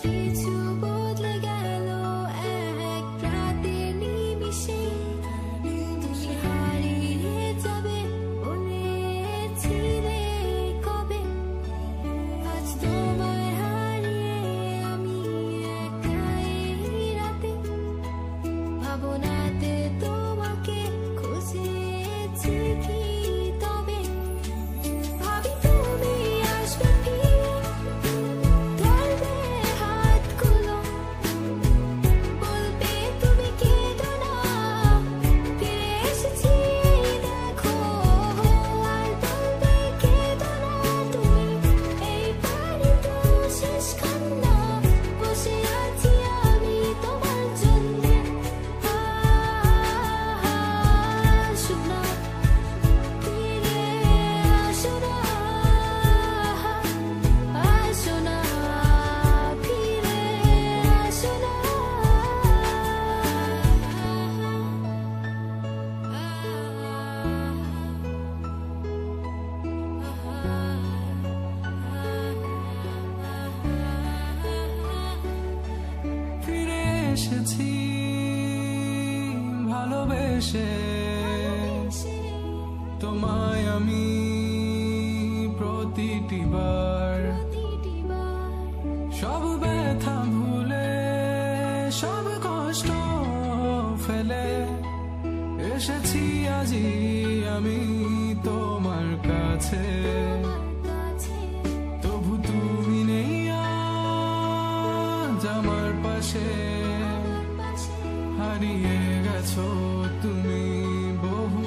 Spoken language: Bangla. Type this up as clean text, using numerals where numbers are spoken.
কিছু বদলে গেল এক রাতের নিমিষে, তুমি হারিয়ে যাবে বলেছিলে কবে, আজ তোমায় হারিয়ে আমি একা এই রাতে, ভাবনাতে তোমাকে খুঁজেছি কি তবে, ভাবি তুমি আসবে ফিরে, ধরবে হাতগুলো, বলবে তুমি কেঁদো না, ফিরে এসেছি দেখো, আর বলবে কেঁদো না তুমি, এই পারি তো শেষ কান্না, বসে আছি আমি তোমার জন্যে, আসো না, ফিরে আসো না, আসো না, ফিরে আসো না। ফিরে এসেছি ভালোবেসে, তোমায় আমি প্রতিটি বার, সব ব্যথা ভুলে সব কষ্ট ফেলে এসেছি আজি আমি তোমার কাছে, তবু তুমি নেই আজ আমার পাশে, হারিয়ে গেছো তুমি বহু